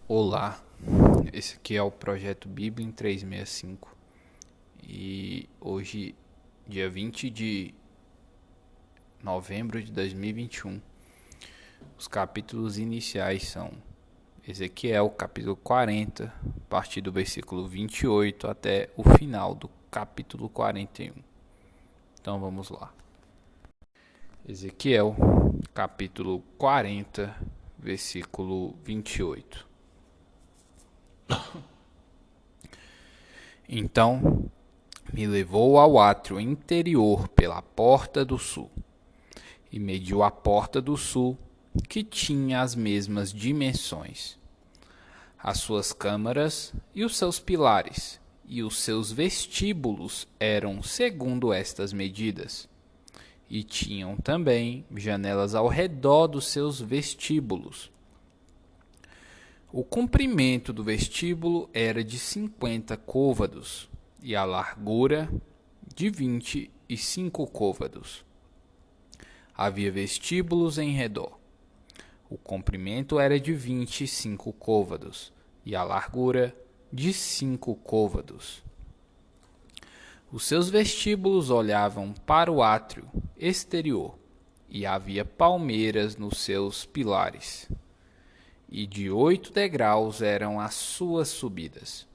Olá, esse aqui é o Projeto Bíblia em 365 e hoje, dia 20 de novembro de 2021, os capítulos iniciais são Ezequiel, capítulo 40, a partir do versículo 28 até o final do capítulo 41. Então vamos lá. Ezequiel, capítulo 40, versículo 28. Então me levou ao átrio interior pela porta do sul, e mediu a porta do sul, que tinha as mesmas dimensões, as suas câmaras e os seus pilares, e os seus vestíbulos eram segundo estas medidas, e tinham também janelas ao redor dos seus vestíbulos. O comprimento do vestíbulo era de 50 côvados, e a largura de 25 côvados. Havia vestíbulos em redor. O comprimento era de 25 côvados, e a largura de 5 côvados. Os seus vestíbulos olhavam para o átrio exterior, e havia palmeiras nos seus pilares, e de 8 degraus eram as suas subidas.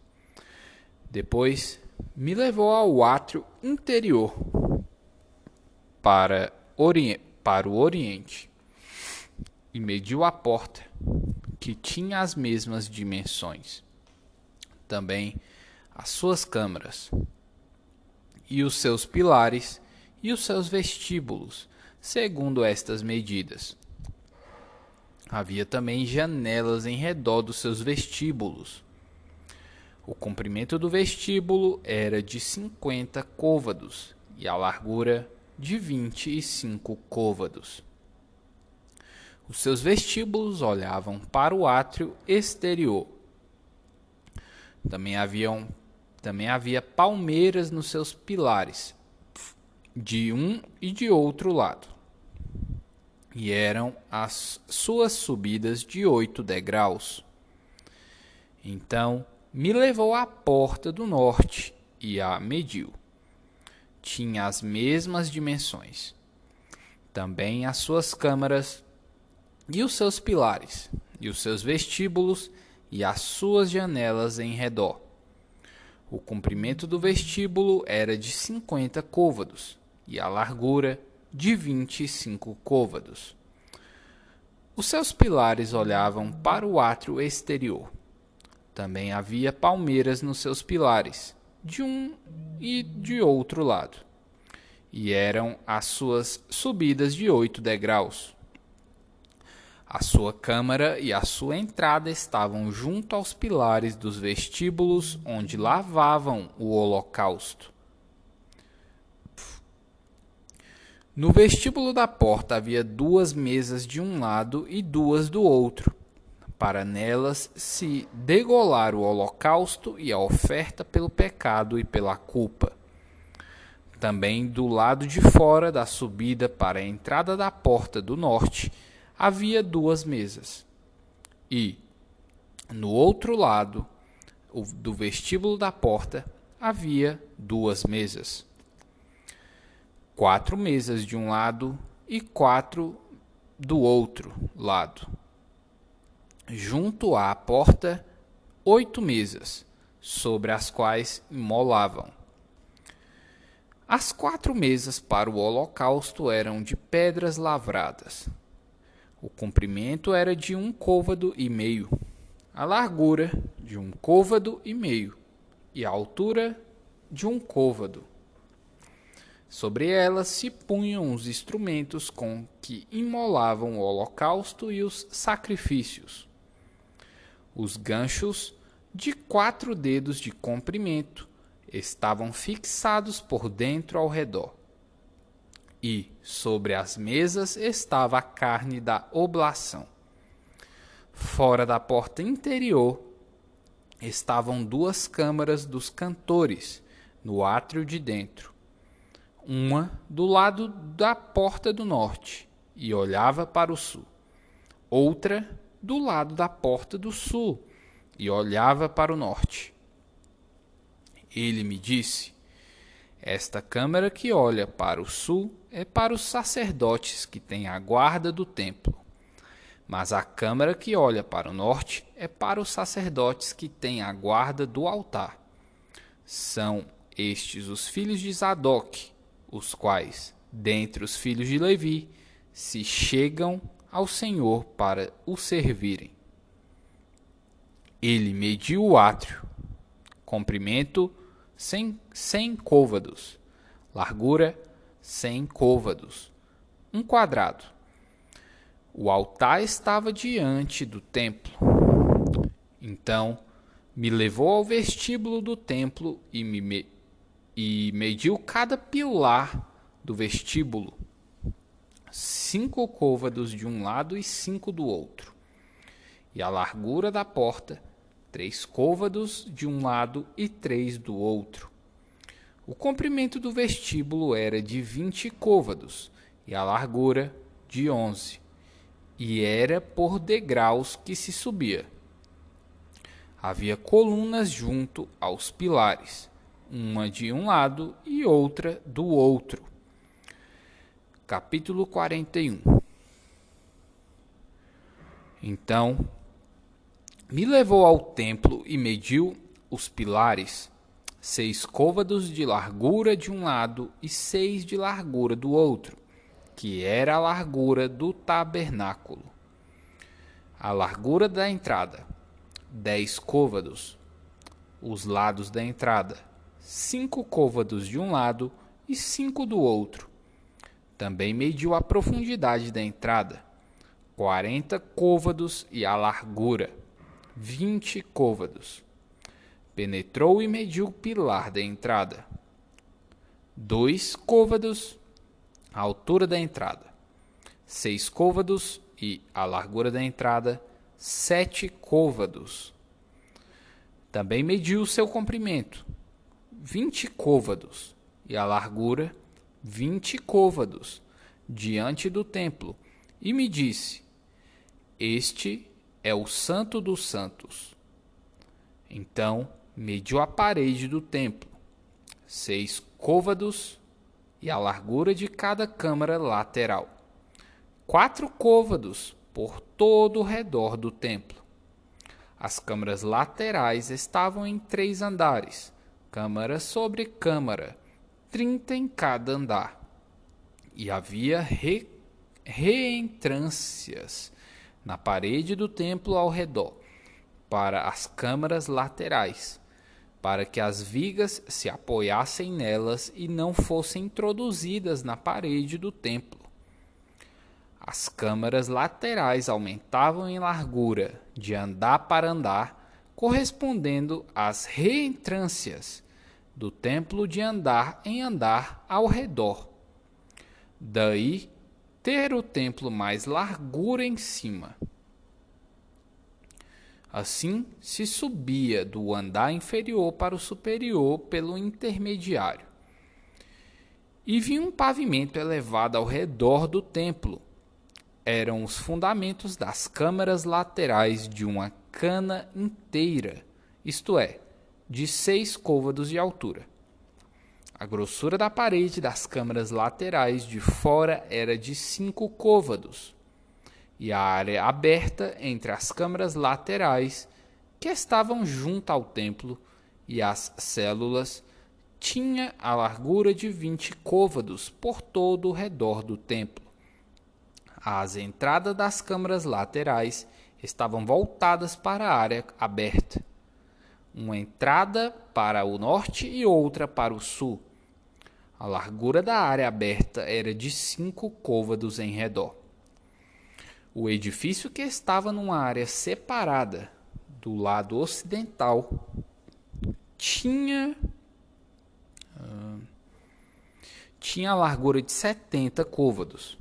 Depois me levou ao átrio interior para o oriente, e mediu a porta, que tinha as mesmas dimensões, também as suas câmaras, e os seus pilares, e os seus vestíbulos, segundo estas medidas. Havia também janelas em redor dos seus vestíbulos. O comprimento do vestíbulo era de 50 côvados, e a largura de 25 côvados. Os seus vestíbulos olhavam para o átrio exterior. Também havia palmeiras nos seus pilares, de um e de outro lado, e eram as suas subidas de 8 degraus. Então me levou à porta do norte e a mediu. Tinha as mesmas dimensões, também as suas câmaras e os seus pilares, e os seus vestíbulos e as suas janelas em redor. O comprimento do vestíbulo era de 50 côvados, e a largura de 25 côvados. Os seus pilares olhavam para o átrio exterior. Também havia palmeiras nos seus pilares, de um e de outro lado, e eram as suas subidas de 8 degraus. A sua câmara e a sua entrada estavam junto aos pilares dos vestíbulos onde lavavam o holocausto. No vestíbulo da porta havia 2 mesas de um lado e 2 do outro, para nelas se degolar o holocausto e a oferta pelo pecado e pela culpa. Também do lado de fora da subida para a entrada da porta do norte havia 2 mesas. E, no outro lado do vestíbulo da porta, havia 2 mesas. 4 mesas de um lado e 4 do outro lado. Junto à porta, 8 mesas, sobre as quais imolavam. As 4 mesas para o holocausto eram de pedras lavradas. O comprimento era de 1 côvado e meio, a largura de 1 côvado e meio, e a altura de 1 côvado. Sobre elas se punham os instrumentos com que imolavam o holocausto e os sacrifícios. Os ganchos, de 4 dedos de comprimento, estavam fixados por dentro ao redor. E sobre as mesas estava a carne da oblação. Fora da porta interior estavam 2 câmaras dos cantores, no átrio de dentro. Uma do lado da porta do norte, e olhava para o sul. Outra do lado da porta do sul, e olhava para o norte. Ele me disse: esta câmara que olha para o sul é para os sacerdotes que têm a guarda do templo, mas a câmara que olha para o norte é para os sacerdotes que têm a guarda do altar. São estes os filhos de Zadok, os quais, dentre os filhos de Levi, se chegam ao Senhor para o servirem. Ele mediu o átrio, comprimento 100 côvados, largura 100 côvados, 1 quadrado. O altar estava diante do templo. Então me levou ao vestíbulo do templo e mediu cada pilar do vestíbulo, 5 côvados de um lado e 5 do outro, e a largura da porta, 3 côvados de um lado e 3 do outro. O comprimento do vestíbulo era de 20 côvados e a largura de 11, e era por degraus que se subia. Havia colunas junto aos pilares, uma de um lado e outra do outro. Capítulo 41. Então me levou ao templo e mediu os pilares, 6 côvados de largura de um lado e 6 de largura do outro, que era a largura do tabernáculo. A largura da entrada, 10 côvados. Os lados da entrada, 5 côvados de um lado e 5 do outro. Também mediu a profundidade da entrada, 40 côvados, e a largura, 20 côvados. Penetrou e mediu o pilar da entrada, 2 côvados, a altura da entrada, 6 côvados, e a largura da entrada, 7 côvados. Também mediu o seu comprimento, 20 côvados, e a largura, 20 côvados, diante do templo, e me disse: este é o Santo dos Santos. Então mediu a parede do templo, 6 côvados, e a largura de cada câmara lateral, 4 côvados por todo o redor do templo. As câmaras laterais estavam em 3 andares, câmara sobre câmara, 30 em cada andar. E havia reentrâncias na parede do templo ao redor, para as câmaras laterais, para que as vigas se apoiassem nelas e não fossem introduzidas na parede do templo. As câmaras laterais aumentavam em largura, de andar para andar, correspondendo às reentrâncias do templo de andar em andar ao redor. Daí ter o templo mais largura em cima. Assim se subia do andar inferior para o superior pelo intermediário. E vi um pavimento elevado ao redor do templo. Eram os fundamentos das câmaras laterais de uma cana inteira, isto é, de 6 côvados de altura. A grossura da parede das câmaras laterais de fora era de 5 côvados, e a área aberta entre as câmaras laterais, que estavam junto ao templo, e as células, tinha a largura de 20 côvados por todo o redor do templo. As entradas das câmaras laterais estavam voltadas para a área aberta, uma entrada para o norte e outra para o sul. A largura da área aberta era de 5 côvados em redor. O edifício, que estava numa área separada do lado ocidental, tinha a largura de 70 côvados.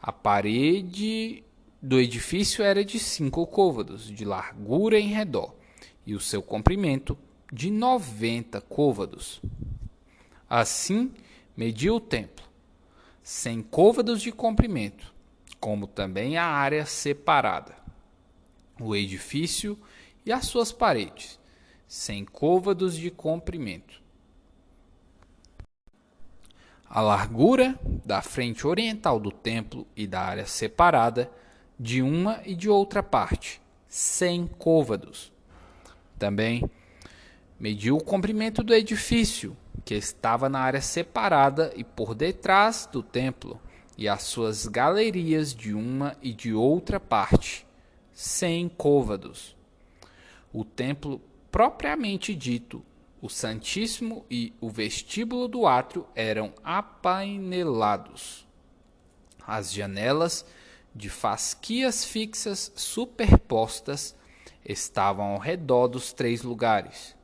A parede do edifício era de 5 côvados de largura em redor, e o seu comprimento de 90 côvados. Assim mediu o templo, 100 côvados de comprimento, como também a área separada, o edifício e as suas paredes, 100 côvados de comprimento. A largura da frente oriental do templo e da área separada de uma e de outra parte, 100 côvados. Também mediu o comprimento do edifício, que estava na área separada e por detrás do templo, e as suas galerias de uma e de outra parte, 100 côvados. O templo propriamente dito, o Santíssimo e o vestíbulo do átrio eram apainelados. As janelas de fasquias fixas superpostas estavam ao redor dos 3 lugares.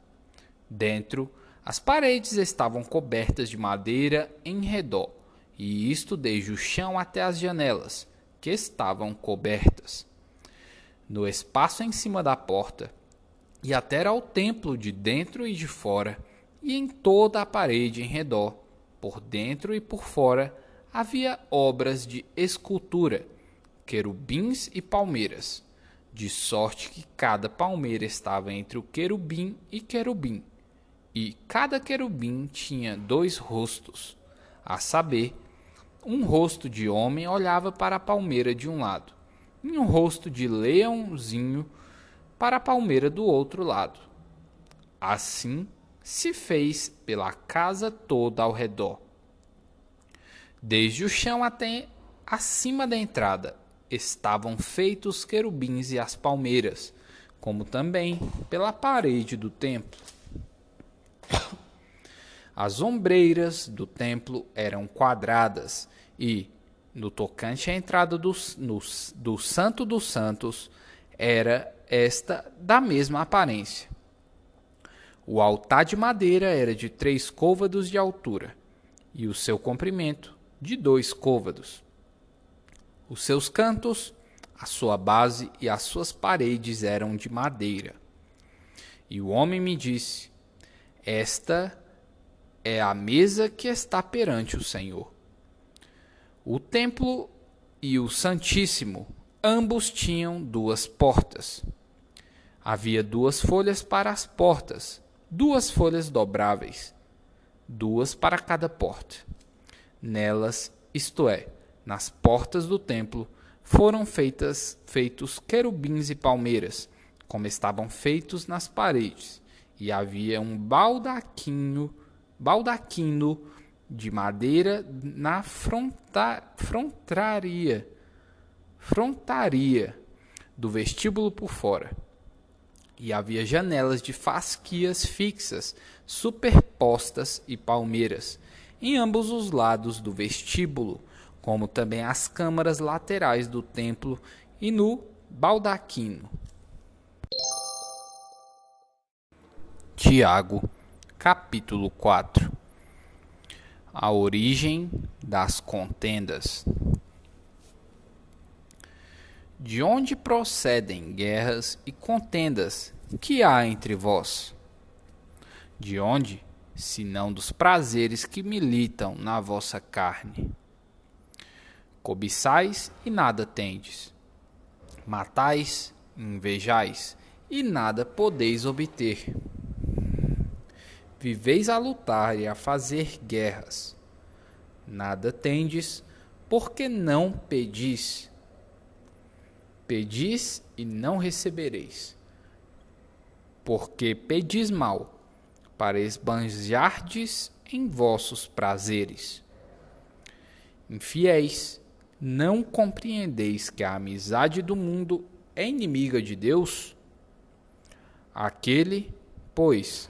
Dentro, as paredes estavam cobertas de madeira em redor, e isto desde o chão até as janelas, que estavam cobertas. No espaço em cima da porta, e até ao templo de dentro e de fora, e em toda a parede em redor, por dentro e por fora, havia obras de escultura, querubins e palmeiras, de sorte que cada palmeira estava entre o querubim e querubim, e cada querubim tinha 2 rostos, a saber, um rosto de homem olhava para a palmeira de um lado, e um rosto de leãozinho para a palmeira do outro lado. Assim se fez pela casa toda ao redor. Desde o chão até acima da entrada estavam feitos os querubins e as palmeiras, como também pela parede do templo. As ombreiras do templo eram quadradas e, no tocante à entrada do Santo dos Santos, era esta da mesma aparência. O altar de madeira era de 3 côvados de altura, e o seu comprimento de 2 côvados. Os seus cantos, a sua base e as suas paredes eram de madeira. E o homem me disse: esta é a mesa que está perante o Senhor. O templo e o Santíssimo, ambos tinham 2 portas. Havia 2 folhas para as portas, 2 folhas dobráveis, 2 para cada porta. Nelas, isto é, nas portas do templo, foram feitos querubins e palmeiras, como estavam feitos nas paredes, e havia um baldaquino de madeira na frontaria do vestíbulo por fora. E havia janelas de fasquias fixas, superpostas e palmeiras, em ambos os lados do vestíbulo, como também as câmaras laterais do templo e no baldaquino. Tiago, capítulo 4. A origem das contendas. De onde procedem guerras e contendas que há entre vós? De onde, senão dos prazeres que militam na vossa carne? Cobiçais e nada tendes. Matais, invejais e nada podeis obter. Viveis a lutar e a fazer guerras. Nada tendes, porque não pedis. Pedis e não recebereis, porque pedis mal, para esbanjardes em vossos prazeres. Infiéis, não compreendeis que a amizade do mundo é inimiga de Deus? Aquele, pois,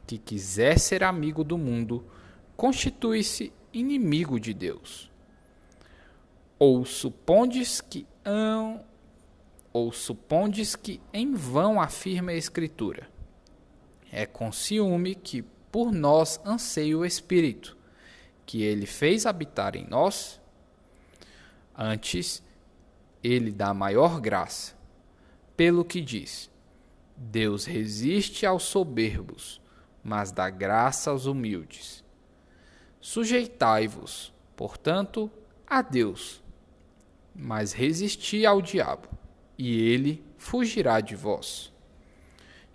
que quiser ser amigo do mundo, constitui-se inimigo de Deus. Ou supondes que em vão afirma a Escritura: é com ciúme que por nós anseia o Espírito, que ele fez habitar em nós? Antes, ele dá maior graça, pelo que diz: Deus resiste aos soberbos, mas dá graça aos humildes. Sujeitai-vos, portanto, a Deus, mas resisti ao diabo, e ele fugirá de vós.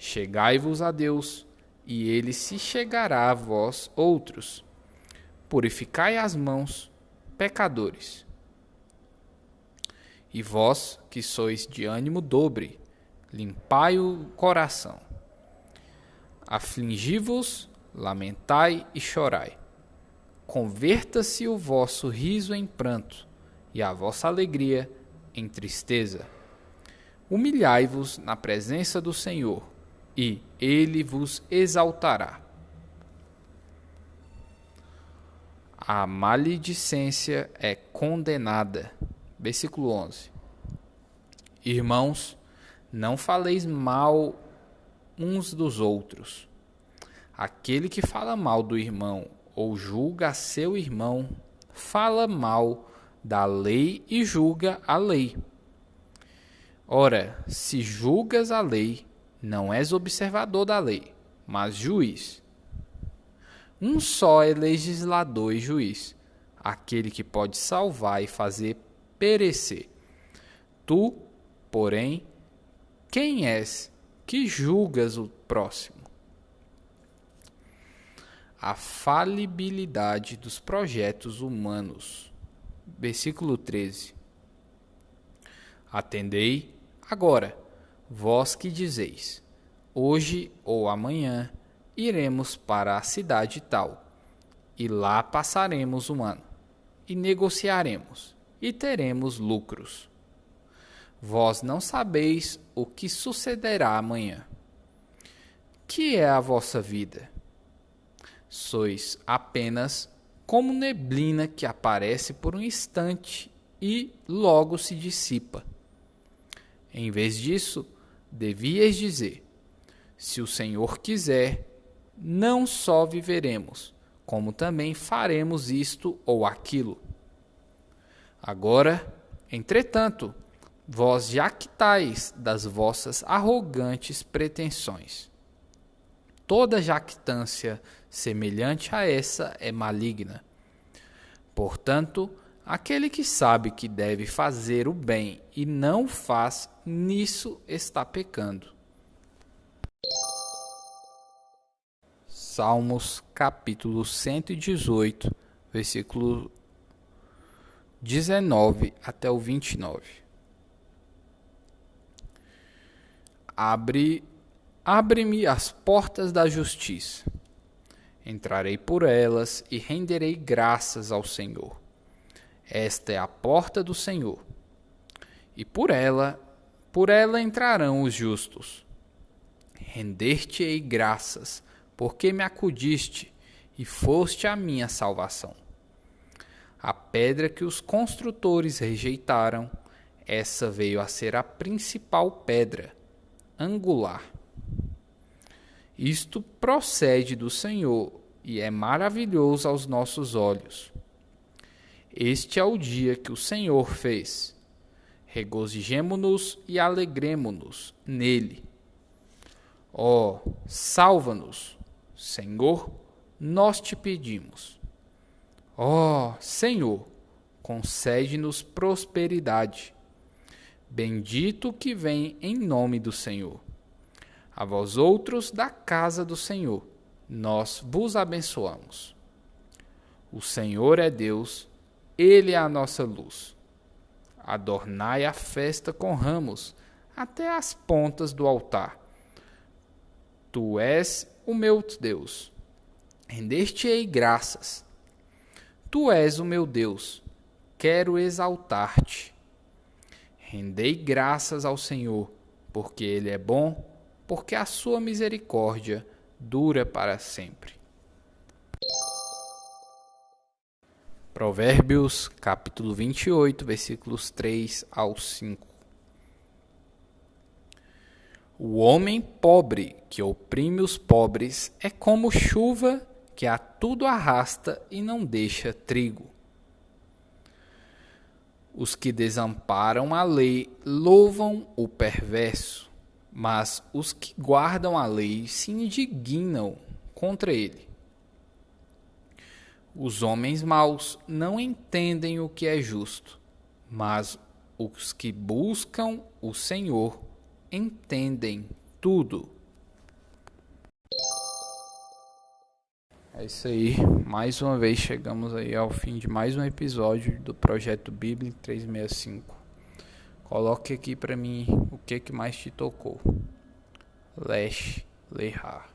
Chegai-vos a Deus, e ele se chegará a vós outros. Purificai as mãos, pecadores. E vós, que sois de ânimo dobre, limpai o coração. Afligi-vos, lamentai e chorai. Converta-se o vosso riso em pranto, e a vossa alegria em tristeza. Humilhai-vos na presença do Senhor, e ele vos exaltará. A maledicência é condenada. Versículo 11. Irmãos, não faleis mal uns dos outros. Aquele que fala mal do irmão ou julga seu irmão, fala mal da lei e julga a lei. Ora, se julgas a lei, não és observador da lei, mas juiz. Um só é legislador e juiz, aquele que pode salvar e fazer perecer. Tu, porém, quem és que julgas o próximo? A falibilidade dos projetos humanos. Versículo 13. Atendei agora, vós que dizeis, hoje ou amanhã iremos para a cidade tal, e lá passaremos um ano, e negociaremos, e teremos lucros. Vós não sabeis o que sucederá amanhã. Que é a vossa vida? Sois apenas como neblina que aparece por um instante e logo se dissipa. Em vez disso, devíeis dizer: se o Senhor quiser, não só viveremos, como também faremos isto ou aquilo. Agora, entretanto, vós jactais das vossas arrogantes pretensões. Toda jactância semelhante a essa é maligna. Portanto, aquele que sabe que deve fazer o bem e não faz, nisso está pecando. Salmos capítulo 118, versículo 19 até o 29. Abre-me as portas da justiça. Entrarei por elas e renderei graças ao Senhor. Esta é a porta do Senhor, e por ela entrarão os justos. Render-te-ei graças, porque me acudiste e foste a minha salvação. A pedra que os construtores rejeitaram, essa veio a ser a principal pedra, angular. Isto procede do Senhor e é maravilhoso aos nossos olhos. Este é o dia que o Senhor fez. Regozijemo-nos e alegremo-nos nele. Ó, salva-nos, Senhor, nós te pedimos. Ó, Senhor, concede-nos prosperidade. Bendito o que vem em nome do Senhor. A vós outros da casa do Senhor, nós vos abençoamos. O Senhor é Deus, Ele é a nossa luz. Adornai a festa com ramos, até as pontas do altar. Tu és o meu Deus. Render-te-ei graças. Tu és o meu Deus. Quero exaltar-te. Rendei graças ao Senhor, porque Ele é bom, porque a sua misericórdia dura para sempre. Provérbios, capítulo 28, versículos 3 ao 5. O homem pobre que oprime os pobres é como chuva que a tudo arrasta e não deixa trigo. Os que desamparam a lei louvam o perverso, mas os que guardam a lei se indignam contra ele. Os homens maus não entendem o que é justo, mas os que buscam o Senhor entendem tudo. É isso aí, mais uma vez chegamos aí ao fim de mais um episódio do Projeto Bíblia 365. Coloque aqui pra mim o que mais te tocou. Lesh Lehar.